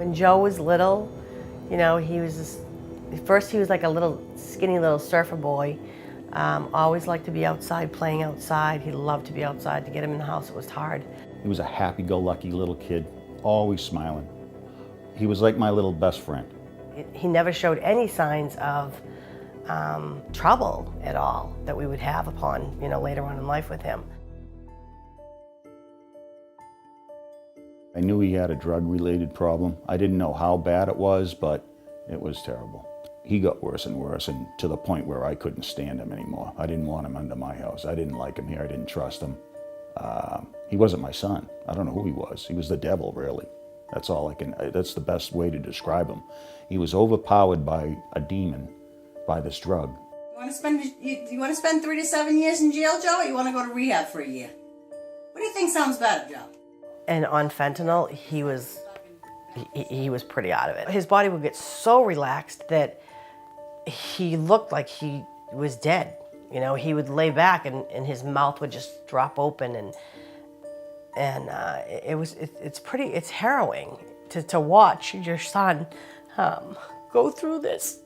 When Joe was little, you know, first he was like a little skinny little surfer boy. Always liked to be outside, playing outside. He loved to be outside. To get him in the house, it was hard. He was a happy-go-lucky little kid, always smiling. He was like my little best friend. He never showed any signs of trouble at all that we would have upon, you know, later on in life with him. I knew he had a drug-related problem. I didn't know how bad it was, but it was terrible. He got worse and worse, and to the point where I couldn't stand him anymore. I didn't want him under my house. I didn't like him here. I didn't trust him. He wasn't my son. I don't know who he was. He was the devil, really. That's the best way to describe him. He was overpowered by a demon, by this drug. You want to spend 3 to 7 years in jail, Joe, or you want to go to rehab for a year? What do you think sounds better, Joe? And on fentanyl, he was pretty out of it. His body would get so relaxed that he looked like he was dead. You know, he would lay back and his mouth would just drop open, and it's harrowing to watch your son go through this.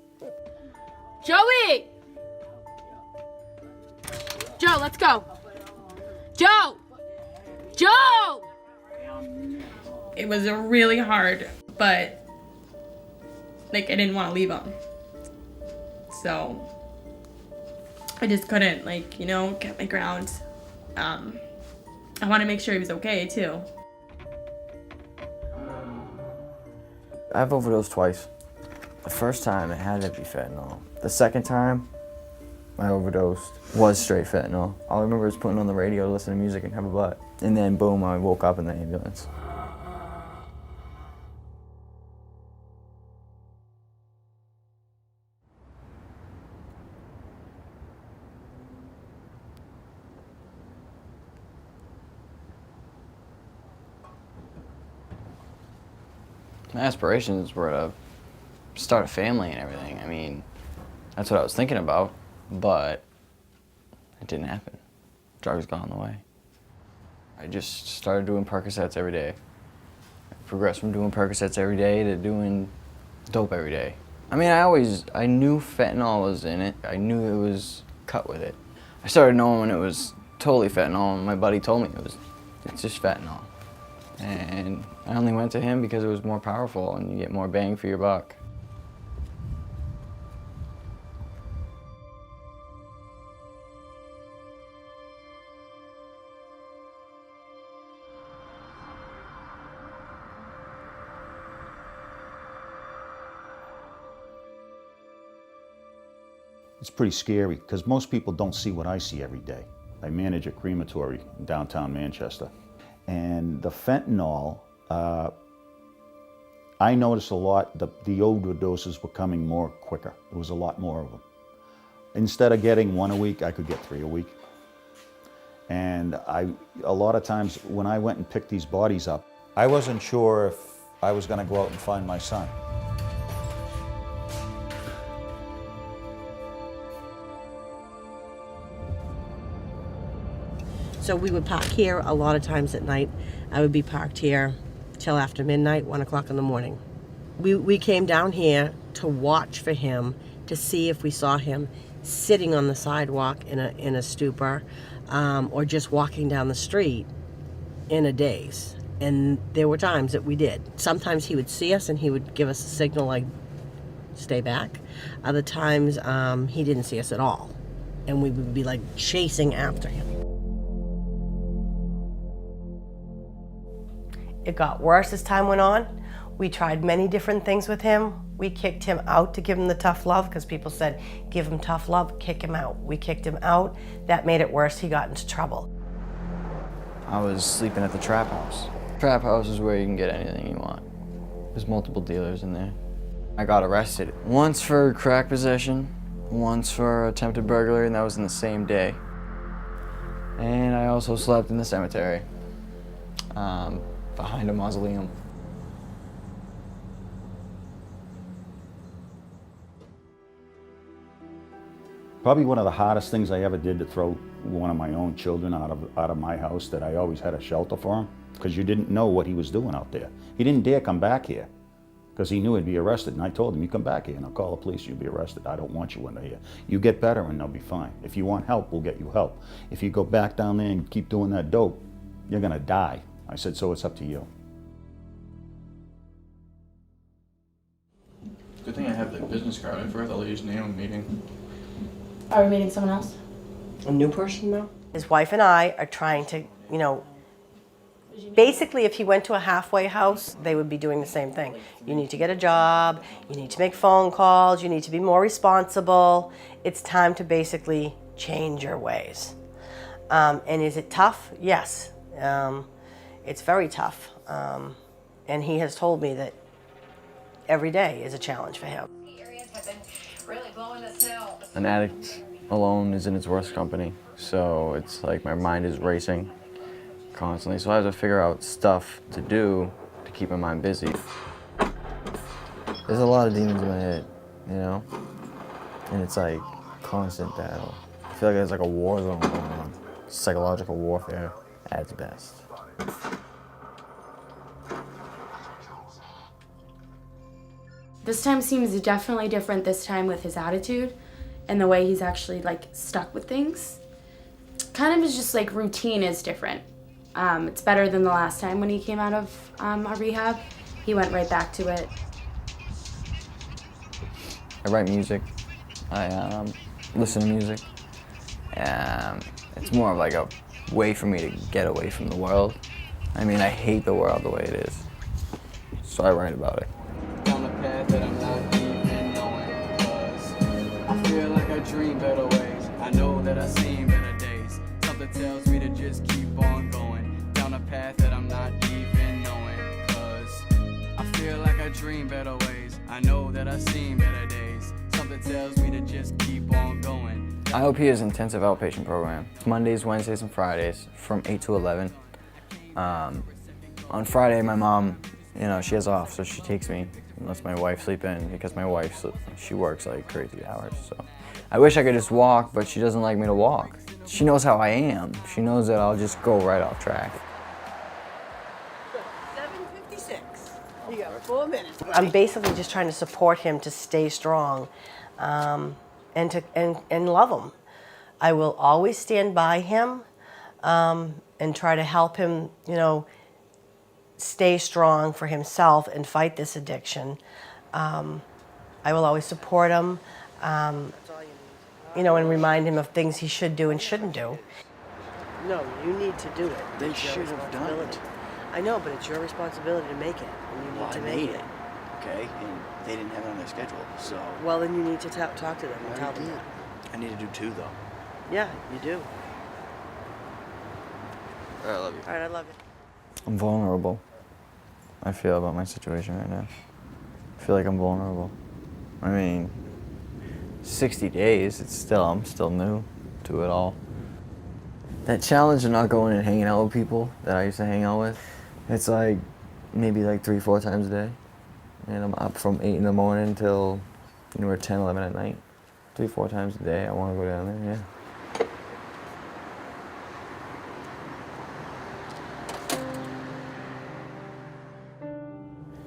Joey! Joe, let's go. Joe! Joe! It was really hard, but like I didn't want to leave him. So I just couldn't, like, you know, get my ground. I want to make sure he was okay too. I've overdosed twice. The first time it had to be fentanyl. The second time I overdosed was straight fentanyl. All I remember is putting on the radio to listen to music and have a butt. And then boom, I woke up in the ambulance. My aspirations were to start a family and everything. I mean, that's what I was thinking about, but it didn't happen. Drugs got in the way. I just started doing Percocets every day. I progressed from doing Percocets every day to doing dope every day. I mean, I knew fentanyl was in it. I knew it was cut with it. I started knowing when it was totally fentanyl, and my buddy told me it's just fentanyl. And I only went to him because it was more powerful and you get more bang for your buck. It's pretty scary because most people don't see what I see every day. I manage a crematory in downtown Manchester. And the fentanyl, I noticed a lot, the overdoses were coming more quicker. There was a lot more of them. Instead of getting 1 a week, I could get 3 a week. And a lot of times when I went and picked these bodies up, I wasn't sure if I was gonna go out and find my son. So we would park here a lot of times at night. I would be parked here till after midnight, 1 o'clock in the morning. We came down here to watch for him, to see if we saw him sitting on the sidewalk in a stupor, or just walking down the street in a daze. And there were times that we did. Sometimes he would see us and he would give us a signal like, stay back. Other times he didn't see us at all. And we would be like chasing after him. It got worse as time went on. We tried many different things with him. We kicked him out to give him the tough love because people said, give him tough love, kick him out. We kicked him out. That made it worse. He got into trouble. I was sleeping at the trap house. Trap house is where you can get anything you want. There's multiple dealers in there. I got arrested once for crack possession, once for attempted burglary, and that was in the same day. And I also slept in the cemetery. Behind a mausoleum. Probably one of the hardest things I ever did to throw one of my own children out of my house that I always had a shelter for him, because you didn't know what he was doing out there. He didn't dare come back here. because he knew he'd be arrested. And I told him, you come back here and I'll call the police, you'll be arrested. I don't want you under here. You get better and they'll be fine. If you want help, we'll get you help. If you go back down there and keep doing that dope, you're gonna die. I said, so it's up to you. Good thing I have the business card. I forgot to use name of meeting. Are we meeting someone else? A new person now? His wife and I are trying to, you know, basically if he went to a halfway house, they would be doing the same thing. You need to get a job, you need to make phone calls, you need to be more responsible. It's time to basically change your ways. And is it tough? Yes. It's very tough. And he has told me that every day is a challenge for him. An addict alone is in its worst company, so it's like my mind is racing constantly, so I have to figure out stuff to do to keep my mind busy. There's a lot of demons in my head, you know? And it's like constant battle. I feel like there's like a war zone going on. Psychological warfare at its best. This time seems definitely different this time with his attitude and the way he's actually like stuck with things. Kind of is just like routine is different. It's better than the last time when he came out of our rehab. He went right back to it. I write music. I listen to music. It's more of like a way for me to get away from the world. I mean, I hate the world the way it is, so I write about it. Down the path that I'm not even knowing, 'cause I feel like I dream better ways. I know that I've seen better days. Something tells me to just keep on going down a path that I'm not even knowing, 'cause I feel like I dream better ways. I know that I've seen better days. Something tells me to just keep on going. IOP is an intensive outpatient program. It's Mondays, Wednesdays, and Fridays from 8 to 11. On Friday, my mom, you know, she has off, so she takes me and lets my wife sleep in because my wife, she works like crazy hours. So I wish I could just walk, but she doesn't like me to walk. She knows how I am. She knows that I'll just go right off track. 7:56. You got 4 minutes. I'm basically just trying to support him to stay strong, and love him. I will always stand by him, and try to help him, you know, stay strong for himself and fight this addiction. I will always support him, you know, and remind him of things he should do and shouldn't do. No, you need to do it. They should have done it. I know, but it's your responsibility to make it, and you need to make it. Okay, and they didn't have it on their schedule, so. Well, then you need to talk to them and I tell them did. that. I need to do 2 though. Yeah, you do. All right, I love you. All right, I love it. I'm vulnerable. I feel about my situation right now. I feel like I'm vulnerable. I mean, 60 days, I'm still new to it all. That challenge of not going and hanging out with people that I used to hang out with, it's like maybe like 3-4 times a day. And I'm up from 8 in the morning till 10, 11 at night. 3-4 times a day, I want to go down there, yeah.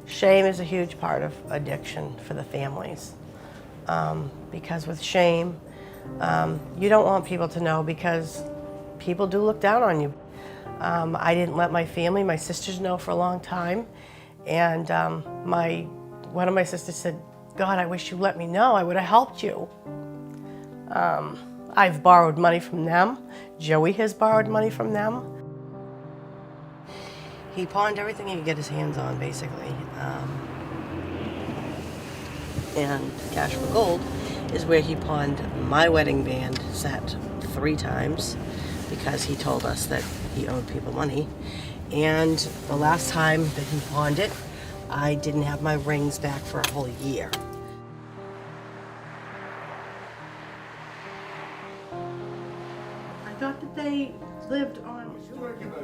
Shame is a huge part of addiction for the families. Because with shame, you don't want people to know because people do look down on you. I didn't let my family, my sisters know for a long time. And one of my sisters said, God, I wish you let me know. I would have helped you. I've borrowed money from them. Joey has borrowed money from them. He pawned everything he could get his hands on, basically. And Cash for Gold is where he pawned my wedding band set 3 times because he told us that he owed people money. And the last time that he pawned it, I didn't have my rings back for a whole year. I thought that they lived on...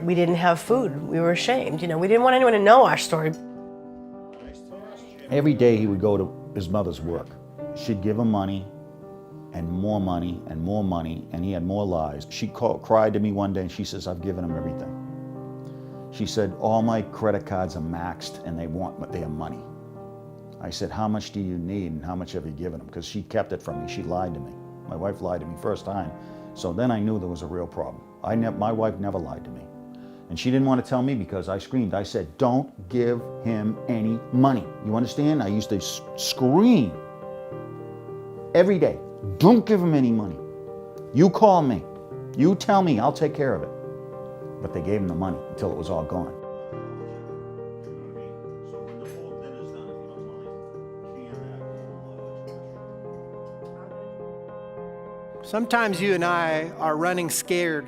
We didn't have food. We were ashamed. You know, we didn't want anyone to know our story. Every day he would go to his mother's work. She'd give him money and more money and more money, and he had more lies. She cried to me one day and she says, I've given him everything. She said, all my credit cards are maxed and they want their money. I said, how much do you need and how much have you given him? Because she kept it from me. She lied to me. My wife lied to me first time. So then I knew there was a real problem. My wife never lied to me. And she didn't want to tell me because I screamed. I said, don't give him any money. You understand? I used to scream every day. Don't give him any money. You call me. You tell me. I'll take care of it. But they gave him the money until it was all gone. Sometimes you and I are running scared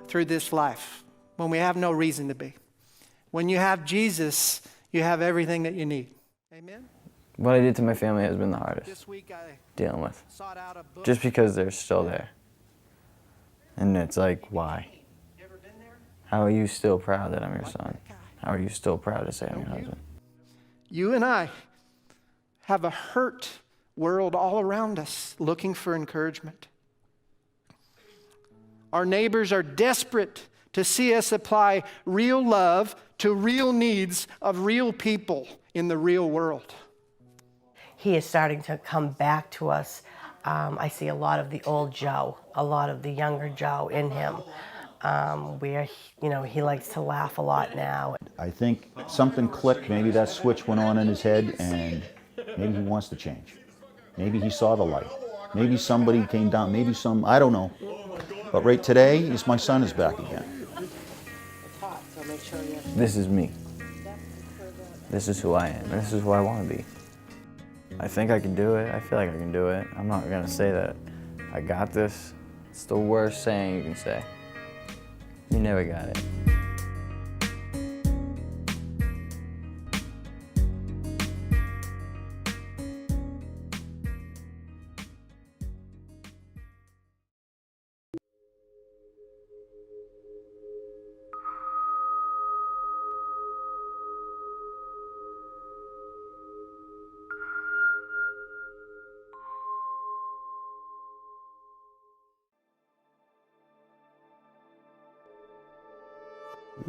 through this life when we have no reason to be. When you have Jesus, you have everything that you need. Amen? What I did to my family has been the hardest This week I dealing with. sought out a book. Just because they're still there. And it's like, why? You ever been there? How are you still proud that I'm your son? How are you still proud to say I'm your husband? You and I have a hurt world all around us looking for encouragement. Our neighbors are desperate to see us apply real love to real needs of real people in the real world. He is starting to come back to us. I see a lot of the old Joe, a lot of the younger Joe in him, where he likes to laugh a lot now. I think something clicked. Maybe that switch went on in his head, and maybe he wants to change. Maybe he saw the light. Maybe somebody came down. Maybe I don't know. But right today, my son is back again. This is me. This is who I am. This is who I want to be. I think I can do it. I feel like I can do it. I'm not going to say that I got this. It's the worst saying you can say. You never got it.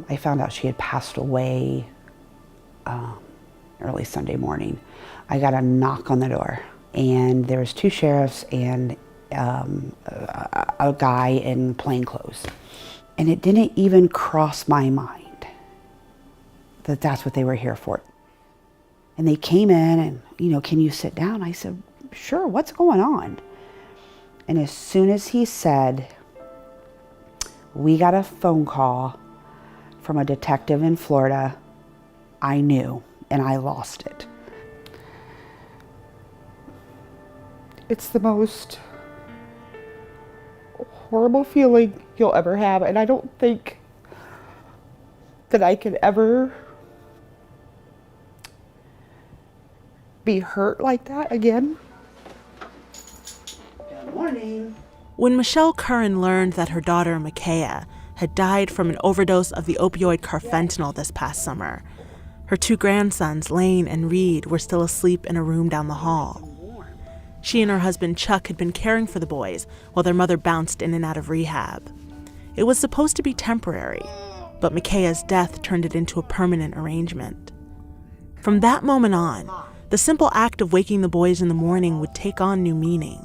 I found out she had passed away early Sunday morning. I got a knock on the door, and there was 2 sheriffs and a guy in plain clothes. And it didn't even cross my mind that that's what they were here for. And they came in and, can you sit down? I said, sure, what's going on? And as soon as he said, we got a phone call from a detective in Florida, I knew, and I lost it. It's the most horrible feeling you'll ever have, and I don't think that I could ever be hurt like that again. Good morning. When Michelle Curran learned that her daughter, Micaiah, had died from an overdose of the opioid carfentanil this past summer, her 2 grandsons, Lane and Reed, were still asleep in a room down the hall. She and her husband, Chuck, had been caring for the boys while their mother bounced in and out of rehab. It was supposed to be temporary, but Micaiah's death turned it into a permanent arrangement. From that moment on, the simple act of waking the boys in the morning would take on new meaning.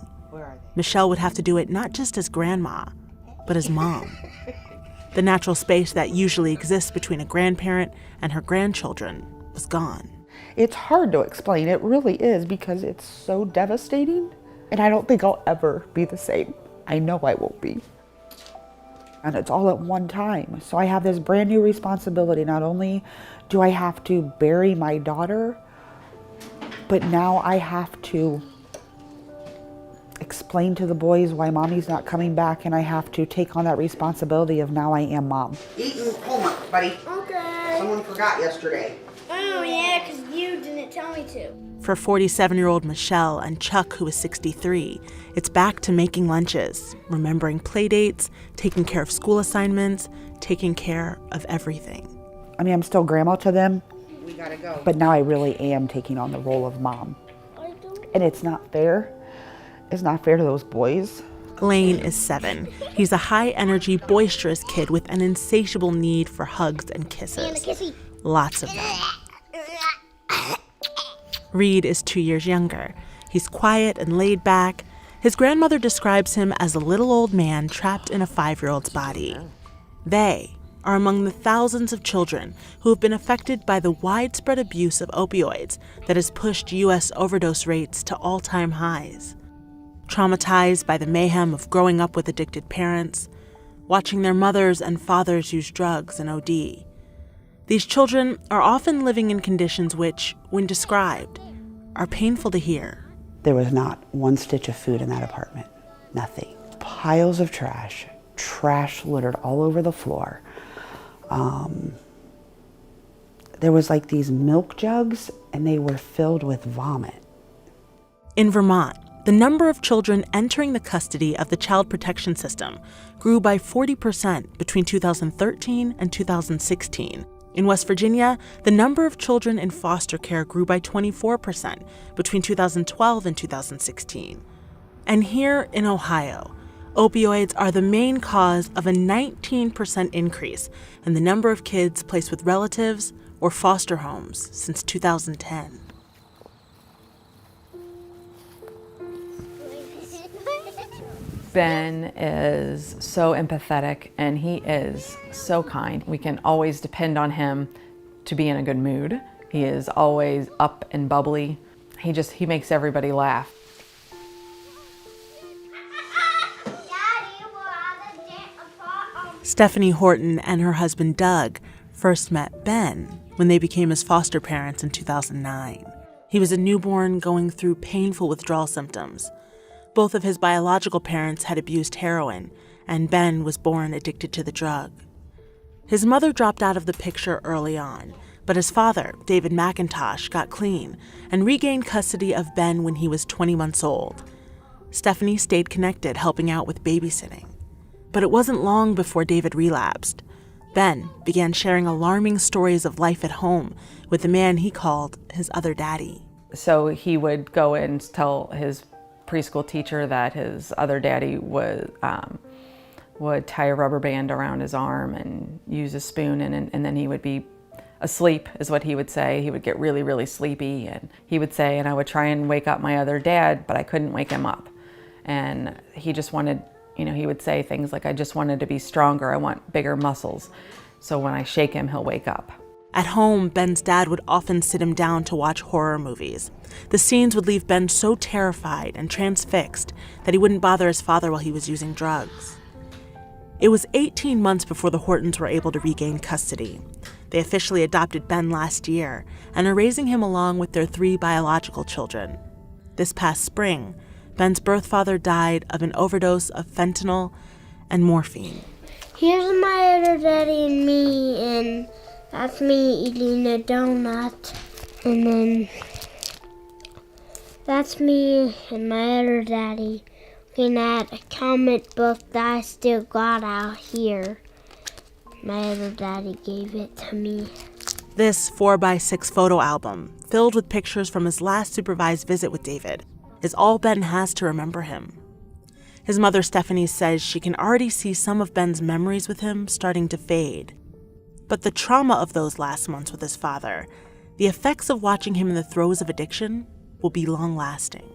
Michelle would have to do it not just as grandma, but as mom. The natural space that usually exists between a grandparent and her grandchildren was gone. It's hard to explain, it really is, because it's so devastating, and I don't think I'll ever be the same. I know I won't be. And it's all at one time. So I have this brand new responsibility. Not only do I have to bury my daughter, but now I have to explain to the boys why mommy's not coming back, and I have to take on that responsibility of now I am mom. Eating homework, buddy. Okay. Someone forgot yesterday. Oh, yeah, because you didn't tell me to. For 47-year-old Michelle and Chuck, who is 63, it's back to making lunches, remembering play dates, taking care of school assignments, taking care of everything. I mean, I'm still grandma to them, We gotta go. but now I really am taking on the role of mom. And it's not fair. It's not fair to those boys. Lane is 7. He's a high-energy, boisterous kid with an insatiable need for hugs and kisses. And a kissy. Lots of them. Reed is 2 years younger. He's quiet and laid back. His grandmother describes him as a little old man trapped in a 5-year-old's body. They are among the thousands of children who have been affected by the widespread abuse of opioids that has pushed U.S. overdose rates to all-time highs. Traumatized by the mayhem of growing up with addicted parents, watching their mothers and fathers use drugs and OD. These children are often living in conditions which, when described, are painful to hear. There was not one stitch of food in that apartment. Nothing. Piles of trash littered all over the floor. There was like these milk jugs, and they were filled with vomit. In Vermont, the number of children entering the custody of the Child Protection System grew by 40% between 2013 and 2016. In West Virginia, the number of children in foster care grew by 24% between 2012 and 2016. And here in Ohio, opioids are the main cause of a 19% increase in the number of kids placed with relatives or foster homes since 2010. Ben is so empathetic and he is so kind. We can always depend on him to be in a good mood. He is always up and bubbly. He makes everybody laugh. Stephanie Horton and her husband Doug first met Ben when they became his foster parents in 2009. He was a newborn going through painful withdrawal symptoms. Both of his biological parents had abused heroin, and Ben was born addicted to the drug. His mother dropped out of the picture early on, but his father, David McIntosh, got clean and regained custody of Ben when he was 20 months old. Stephanie stayed connected, helping out with babysitting. But it wasn't long before David relapsed. Ben began sharing alarming stories of life at home with the man he called his other daddy. So he would go and tell his preschool teacher that his other daddy would tie a rubber band around his arm and use a spoon, and then he would be asleep, is what he would say. He would get really, really sleepy, and he would say, and I would try and wake up my other dad, but I couldn't wake him up. And he just wanted, he would say things like, I just wanted to be stronger, I want bigger muscles. So when I shake him, he'll wake up. At home, Ben's dad would often sit him down to watch horror movies. The scenes would leave Ben so terrified and transfixed that he wouldn't bother his father while he was using drugs. It was 18 months before the Hortons were able to regain custody. They officially adopted Ben last year and are raising him along with their 3 biological children. This past spring, Ben's birth father died of an overdose of fentanyl and morphine. Here's my other daddy and me, and that's me eating a donut. And then that's me and my other daddy looking at a comic book that I still got out here. My other daddy gave it to me. This 4x6 photo album, filled with pictures from his last supervised visit with David, is all Ben has to remember him. His mother Stephanie says she can already see some of Ben's memories with him starting to fade. But the trauma of those last months with his father, the effects of watching him in the throes of addiction, will be long-lasting.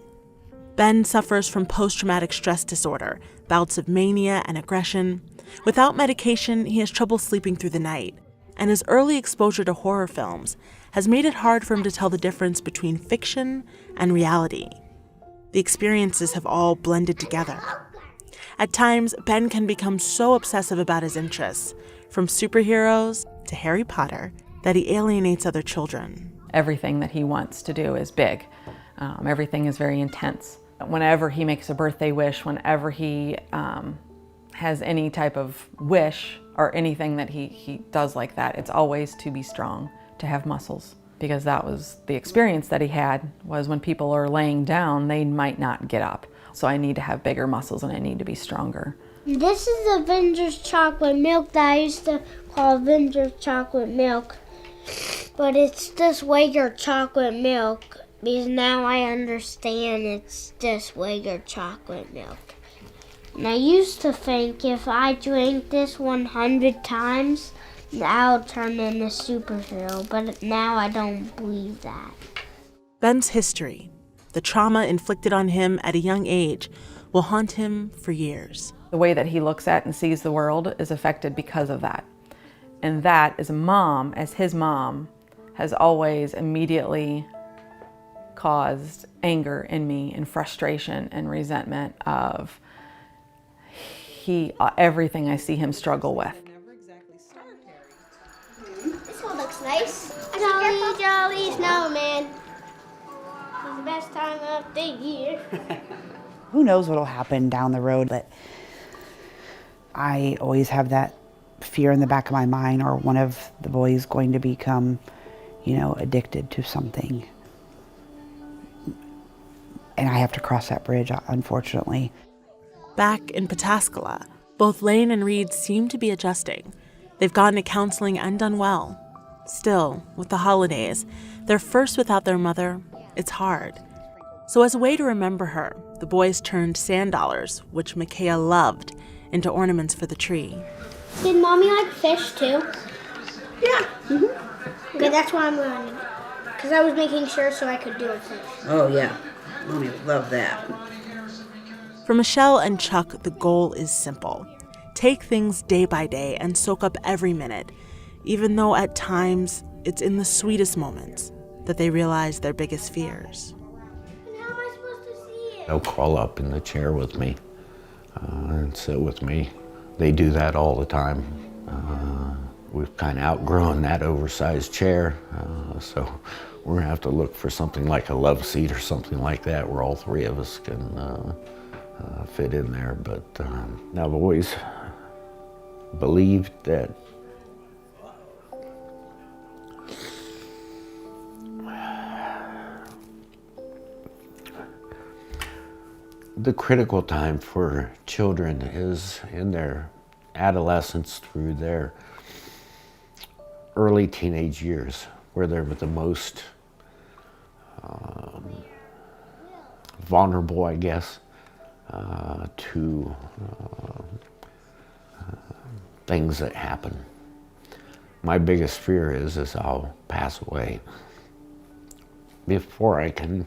Ben suffers from post-traumatic stress disorder, bouts of mania and aggression. Without medication, he has trouble sleeping through the night, and his early exposure to horror films has made it hard for him to tell the difference between fiction and reality. The experiences have all blended together. At times, Ben can become so obsessive about his interests, from superheroes to Harry Potter, that he alienates other children. Everything that he wants to do is big. Everything is very intense. Whenever he makes a birthday wish, whenever he has any type of wish or anything that he does like that, it's always to be strong, to have muscles. Because that was the experience that he had, was when people are laying down, they might not get up. So I need to have bigger muscles and I need to be stronger. This is Avengers chocolate milk that I used to call Avengers chocolate milk. But it's just regular chocolate milk, because now I understand it's just regular chocolate milk. And I used to think if I drank this 100 times, I'll turn into a superhero, but now I don't believe that. Ben's history, the trauma inflicted on him at a young age, will haunt him for years. The way that he looks at and sees the world is affected because of that. And that, as a mom, as his mom, has always immediately caused anger in me and frustration and resentment of everything I see him struggle with. This one looks nice. Jolly, jolly snowman. It's the best time of the year. Who knows what'll happen down the road, but I always have that fear in the back of my mind, or one of the boys going to become, addicted to something. And I have to cross that bridge, unfortunately. Back in Pataskala, both Lane and Reed seem to be adjusting. They've gone to counseling and done well. Still, with the holidays, they're first without their mother. It's hard. So as a way to remember her, the boys turned sand dollars, which Micaiah loved, into ornaments for the tree. Did Mommy like fish too? Yeah. Okay, that's why I'm learning. Because I was making sure so I could do a fish. Oh, yeah. Mommy would love that. For Michelle and Chuck, the goal is simple. Take things day by day and soak up every minute, even though at times it's in the sweetest moments that they realize their biggest fears. And how am I supposed to see it? They'll crawl up in the chair with me and sit with me. They do that all the time. We've kind of outgrown that oversized chair, so we're gonna have to look for something like a love seat or something like that where all three of us can fit in there. But I've always believed that the critical time for children is in their adolescence through their early teenage years, where they're the most vulnerable, I guess, to things that happen. My biggest fear is I'll pass away before I can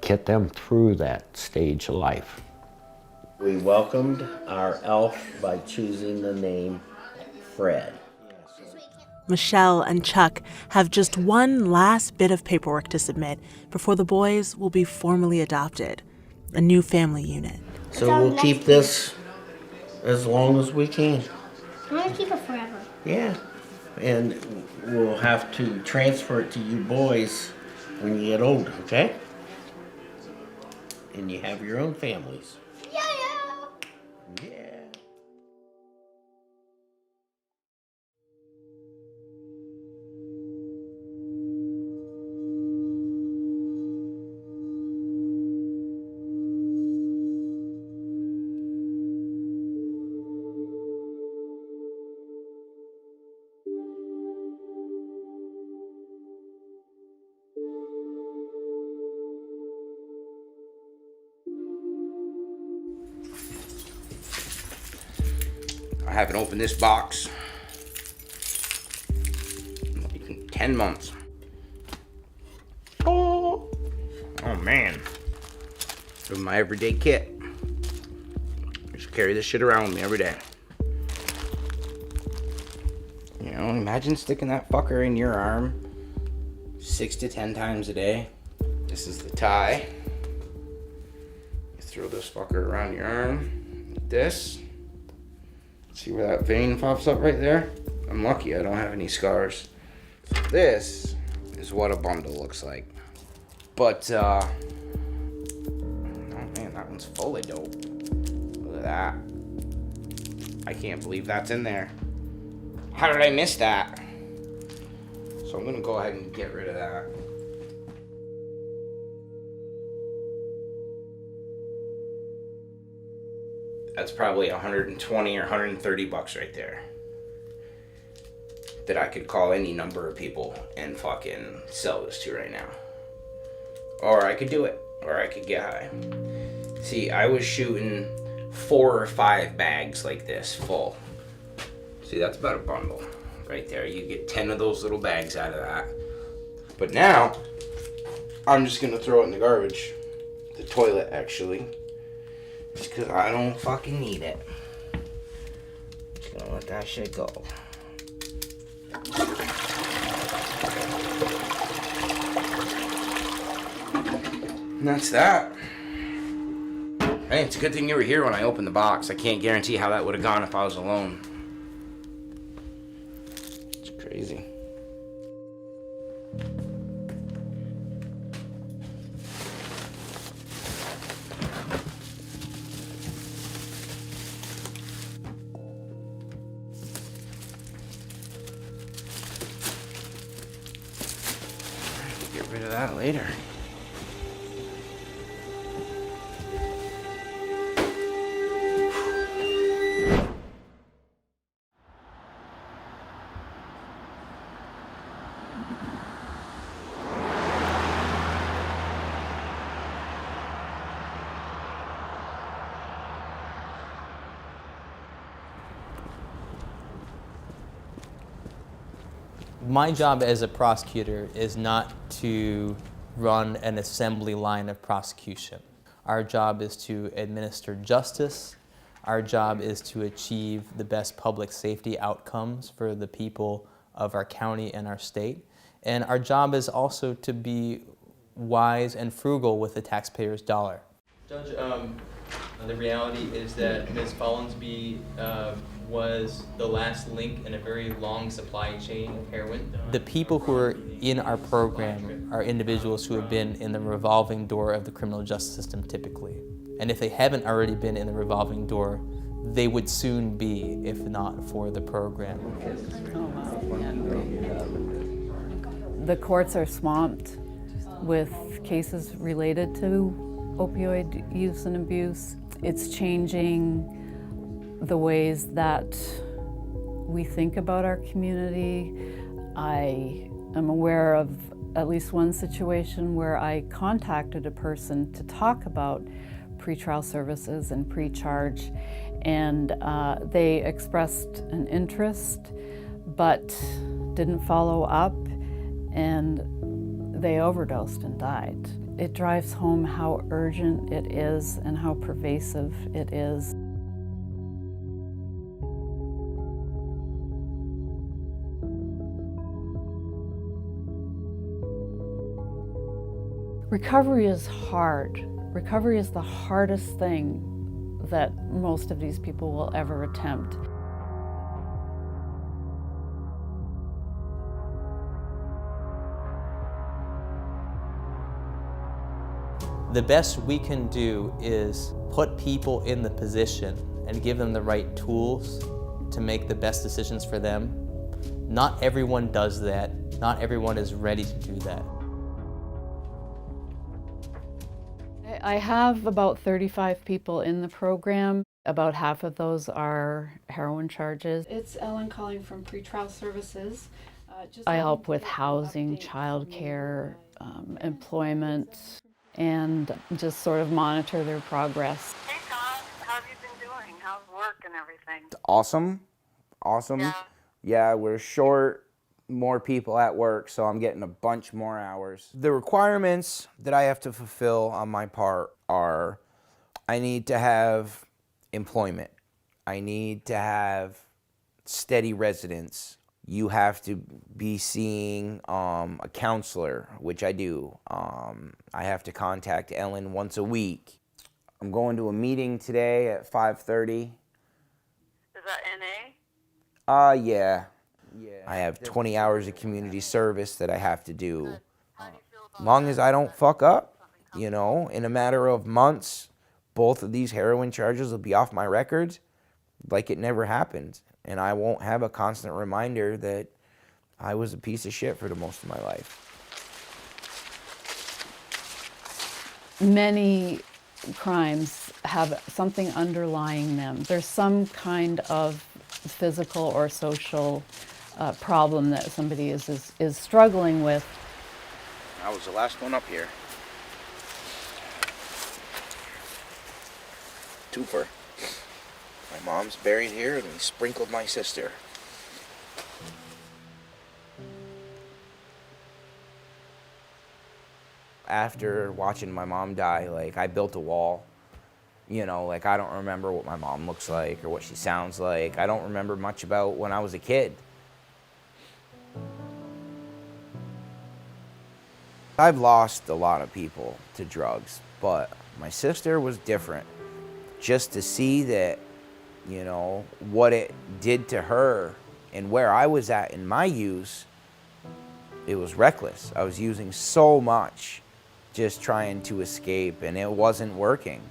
get them through that stage of life. We welcomed our elf by choosing the name Fred. Michelle and Chuck have just one last bit of paperwork to submit before the boys will be formally adopted, a new family unit. So we'll keep this as long as we can. I want to keep it forever. Yeah. And we'll have to transfer it to you boys when you get older, okay? And you have your own families. Yeah. Yeah. I haven't opened this box in 10 months. Oh man. This is my everyday kit. I just carry this shit around with me every day. You know, imagine sticking that fucker in your arm 6 to 10 times a day. This is the tie. You throw this fucker around your arm like this. See where that vein pops up right there? I'm lucky I don't have any scars. This is what a bundle looks like. But, oh man, that one's full of dope. Look at that. I can't believe that's in there. How did I miss that? So I'm gonna go ahead and get rid of that. That's probably 120 or 130 bucks right there. That I could call any number of people and fucking sell this to right now. Or I could do it, or I could get high. See, I was shooting 4 or 5 bags like this full. See, that's about a bundle right there. You get 10 of those little bags out of that. But now, I'm just gonna throw it in the garbage. The toilet, actually. Just because I don't fucking need it. Just gonna let that shit go. And that's that. Hey, it's a good thing you were here when I opened the box. I can't guarantee how that would have gone if I was alone. It's crazy. Get rid of that later. My job as a prosecutor is not to run an assembly line of prosecution. Our job is to administer justice. Our job is to achieve the best public safety outcomes for the people of our county and our state. And our job is also to be wise and frugal with the taxpayer's dollar. Judge, the reality is that Ms. Follansbee was the last link in a very long supply chain of heroin. The people who are in our program are individuals who have been in the revolving door of the criminal justice system typically. And if they haven't already been in the revolving door, they would soon be if not for the program. The courts are swamped with cases related to opioid use and abuse. It's changing the ways that we think about our community. I am aware of at least one situation where I contacted a person to talk about pretrial services and pre-charge, and they expressed an interest but didn't follow up, and they overdosed and died. It drives home how urgent it is and how pervasive it is. Recovery is hard. Recovery is the hardest thing that most of these people will ever attempt. The best we can do is put people in the position and give them the right tools to make the best decisions for them. Not everyone does that. Not everyone is ready to do that. I have about 35 people in the program. About half of those are heroin charges. It's Ellen calling from Pretrial Services. I help with housing, childcare, employment, and just sort of monitor their progress. Hey Tom, how have you been doing? How's work and everything? Awesome. Yeah, we're short more people at work, so I'm getting a bunch more hours. The requirements that I have to fulfill on my part are I need to have employment. I need to have steady residence. You have to be seeing a counselor, which I do. I have to contact Ellen once a week. I'm going to a meeting today at 5:30. Is that NA? Yeah. I have 20 hours of community service that I have to do. As long as I don't fuck up, you know, in a matter of months, both of these heroin charges will be off my record like it never happened. And I won't have a constant reminder that I was a piece of shit for the most of my life. Many crimes have something underlying them. There's some kind of physical or social problem that somebody is struggling with. I was the last one up here. Twofer. My mom's buried here and we sprinkled my sister. after watching my mom die, like, I built a wall. You know, like, I don't remember what my mom looks like or what she sounds like. I don't remember much about when I was a kid. I've lost a lot of people to drugs, but my sister was different. Just to see that, you know, what it did to her and where I was at in my use, it was reckless. I was using so much just trying to escape, and it wasn't working.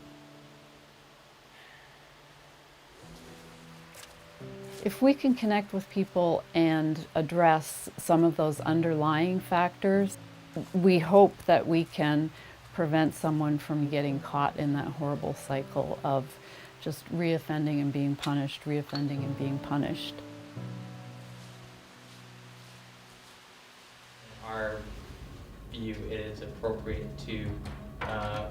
If we can connect with people and address some of those underlying factors, we hope that we can prevent someone from getting caught in that horrible cycle of just reoffending and being punished, reoffending and being punished. In our view, it is appropriate to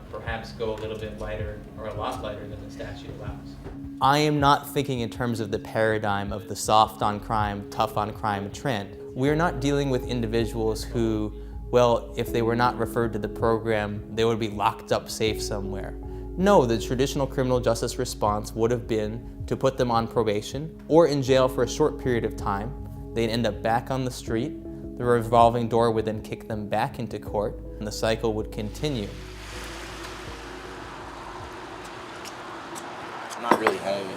perhaps go a little bit lighter or a lot lighter than the statute allows. I am not thinking in terms of the paradigm of the soft on crime, tough on crime trend. We're not dealing with individuals who, well, if they were not referred to the program, they would be locked up safe somewhere. No, the traditional criminal justice response would have been to put them on probation or in jail for a short period of time. They'd end up back on the street. The revolving door would then kick them back into court, and the cycle would continue. I'm not really home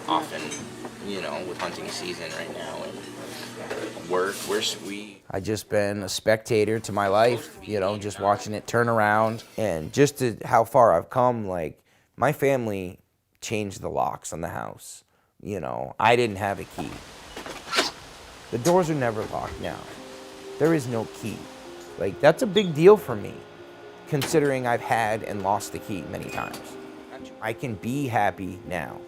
often, you know, with hunting season right now and work. I just been a spectator to my life, you know, just watching it turn around, and just to how far I've come. Like, my family changed the locks on the house. You know, I didn't have a key. The doors are never locked now. There is no key. Like, that's a big deal for me, considering I've had and lost the key many times. I can be happy now,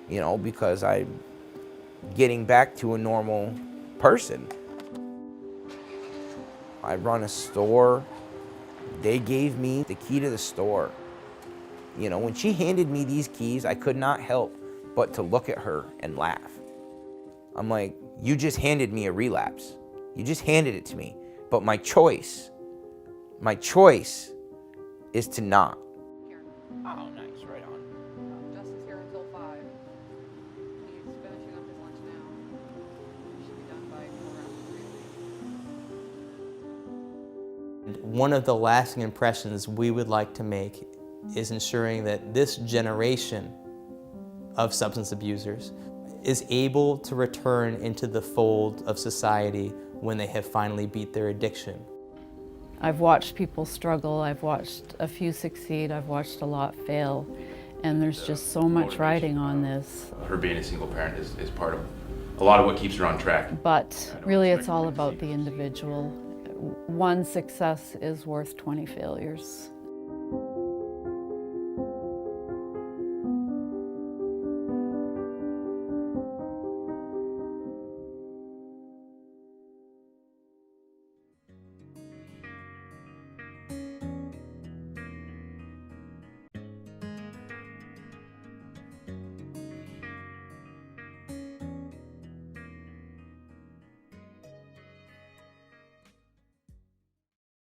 you know, because I'm getting back to a normal person. I run a store. They gave me the key to the store. You know, when she handed me these keys, I could not help but to look at her and laugh. I'm like, you just handed me a relapse. You just handed it to me. But my choice is to not. Oh, nice, right on. Justin's here until 5. He's finishing up his lunch now. He should be done by around 3. One of the lasting impressions we would like to make is ensuring that this generation of substance abusers is able to return into the fold of society when they have finally beat their addiction. I've watched people struggle, I've watched a few succeed, I've watched a lot fail, and there's just so much riding on this. Her being a single parent is part of a lot of what keeps her on track. But really it's all about the individual. One success is worth 20 failures.